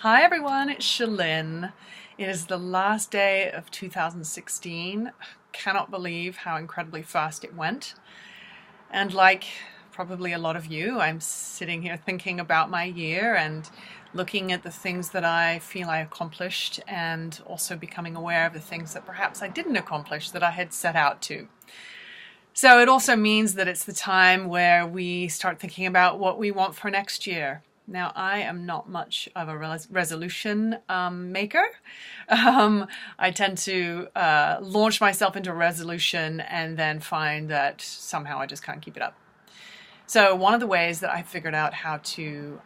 Hi everyone, it's Shalyn. It is the last day of 2016. Cannot believe how incredibly fast it went. And like probably a lot of you, I'm sitting here thinking about my year and looking at the things that I feel I accomplished and also becoming aware of the things that perhaps I didn't accomplish that I had set out to. So it also means that it's the time where we start thinking about what we want for next year. Now, I am not much of a resolution maker. I tend to launch myself into a resolution and then find that somehow I just can't keep it up. So one of the ways that I figured out how to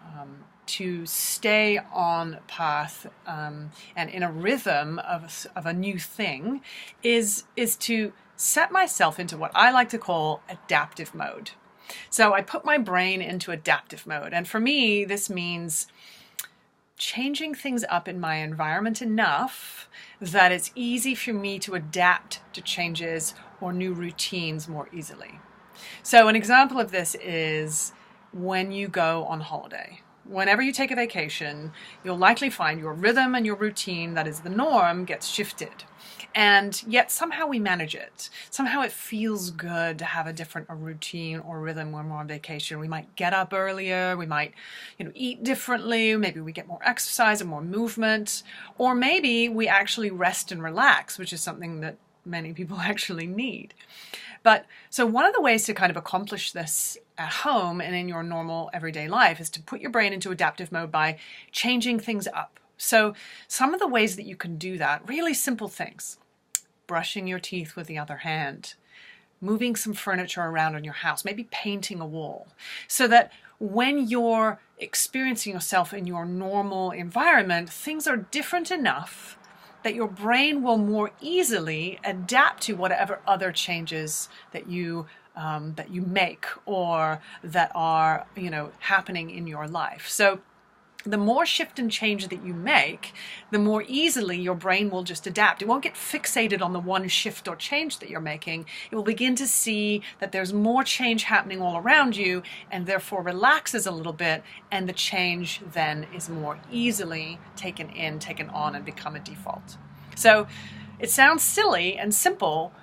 stay on path and in a rhythm of a new thing is to set myself into what I like to call adaptive mode. So I put my brain into adaptive mode. And for me, this means changing things up in my environment enough that it's easy for me to adapt to changes or new routines more easily. So an example of this is when you go on holiday. Whenever you take a vacation, you'll likely find your rhythm and your routine, that is the norm, gets shifted. And yet somehow we manage it. Somehow it feels good to have a different routine or rhythm when we're on vacation. We might get up earlier, we might, eat differently, maybe we get more exercise and more movement, or maybe we actually rest and relax, which is something that many people actually need. But so one of the ways to kind of accomplish this at home and in your normal everyday life is to put your brain into adaptive mode by changing things up. So some of the ways that you can do that, really simple things: brushing your teeth with the other hand, moving some furniture around in your house, maybe painting a wall, so that when you're experiencing yourself in your normal environment, things are different enough that your brain will more easily adapt to whatever other changes that you make or that are happening in your life. So the more shift and change that you make, the more easily your brain will just adapt. It won't get fixated on the one shift or change that you're making. It will begin to see that there's more change happening all around you and therefore relaxes a little bit, and the change then is more easily taken on and become a default. So it sounds silly and simple,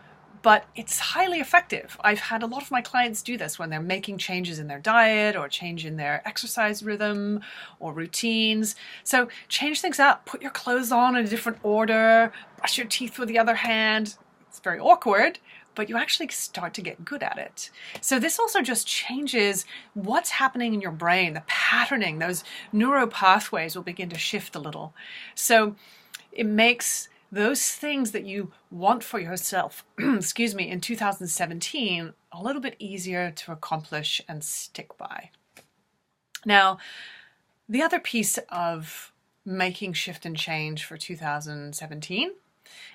but it's highly effective. I've had a lot of my clients do this when they're making changes in their diet or change in their exercise rhythm or routines. So change things up, put your clothes on in a different order, brush your teeth with the other hand. It's very awkward, but you actually start to get good at it. So this also just changes what's happening in your brain, the patterning, those neural pathways will begin to shift a little. So it makes those things that you want for yourself, in 2017, a little bit easier to accomplish and stick by. Now, the other piece of making shift and change for 2017,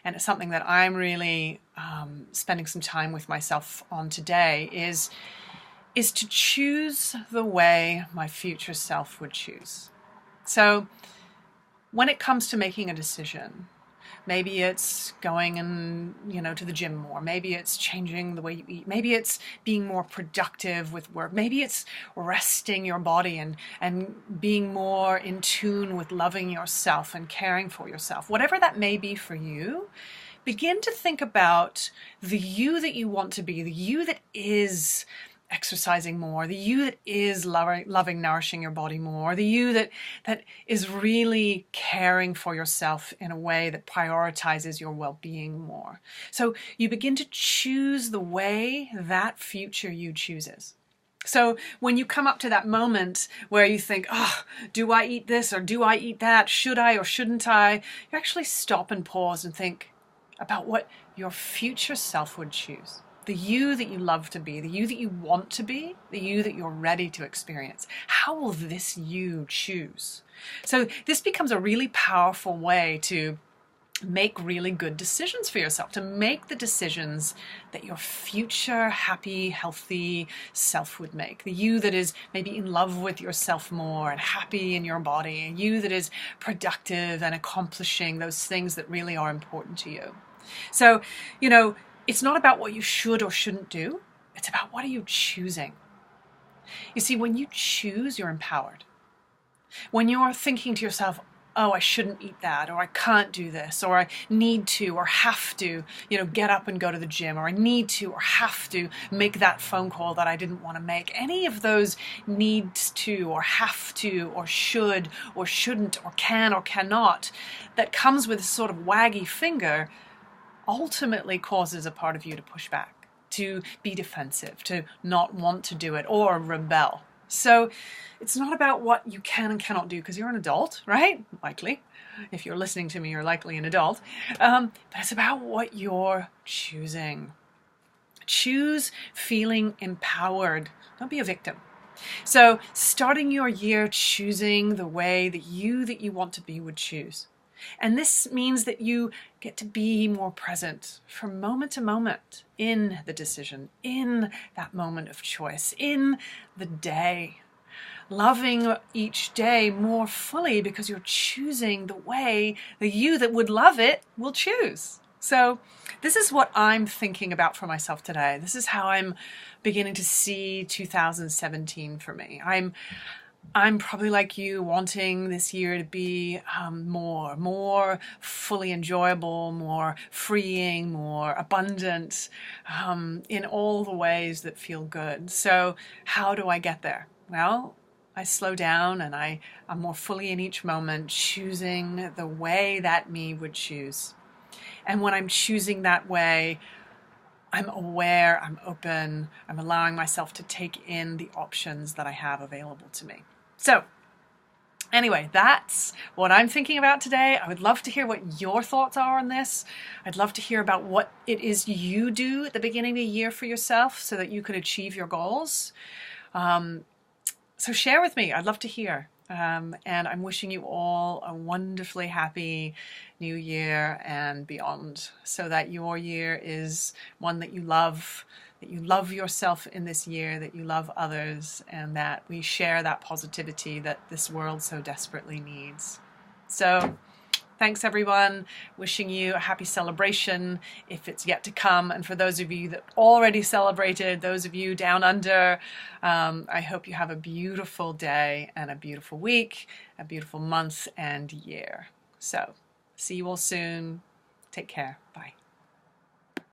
and it's something that I'm really spending some time with myself on today, is to choose the way my future self would choose. So when it comes to making a decision, maybe it's going to the gym more. Maybe it's changing the way you eat. Maybe it's being more productive with work. Maybe it's resting your body and being more in tune with loving yourself and caring for yourself. Whatever that may be for you, begin to think about the you that you want to be, the you that is exercising more, the you that is loving, nourishing your body more, the you that is really caring for yourself in a way that prioritizes your well-being more. So you begin to choose the way that future you chooses. So when you come up to that moment where you think, do I eat this or do I eat that? Should I or shouldn't I? You actually stop and pause and think about what your future self would choose. The you that you love to be, the you that you want to be, the you that you're ready to experience. How will this you choose? So this becomes a really powerful way to make really good decisions for yourself, to make the decisions that your future happy, healthy self would make. The you that is maybe in love with yourself more and happy in your body, a you that is productive and accomplishing those things that really are important to you. So, it's not about what you should or shouldn't do. It's about what are you choosing. You see, when you choose, you're empowered. When you're thinking to yourself, oh, I shouldn't eat that, or I can't do this, or I need to or have to, get up and go to the gym, or I need to or have to make that phone call that I didn't want to make. Any of those needs to or have to or should or shouldn't or can or cannot that comes with a sort of waggy finger ultimately causes a part of you to push back, to be defensive, to not want to do it or rebel. So it's not about what you can and cannot do because you're an adult, right? Likely. If you're listening to me, you're likely an adult. But it's about what you're choosing. Choose feeling empowered. Don't be a victim. So starting your year choosing the way that you want to be would choose. And this means that you get to be more present from moment to moment in the decision, in that moment of choice, in the day. Loving each day more fully because you're choosing the way the you that would love it will choose. So this is what I'm thinking about for myself today. This is how I'm beginning to see 2017 for me. I'm probably like you, wanting this year to be more fully enjoyable, more freeing, more abundant, in all the ways that feel good. So how do I get there? Well, I slow down and I'm more fully in each moment, choosing the way that me would choose. And when I'm choosing that way, I'm aware, I'm open, I'm allowing myself to take in the options that I have available to me. So anyway, that's what I'm thinking about today. I would love to hear what your thoughts are on this. I'd love to hear about what it is you do at the beginning of the year for yourself so that you could achieve your goals. So share with me. I'd love to hear. And I'm wishing you all a wonderfully happy new year and beyond, so that your year is one that you love yourself in this year, that you love others, and that we share that positivity that this world so desperately needs. So thanks everyone. Wishing you a happy celebration if it's yet to come. And for those of you that already celebrated, those of you down under, I hope you have a beautiful day and a beautiful week, a beautiful month and year. So see you all soon. Take care. Bye.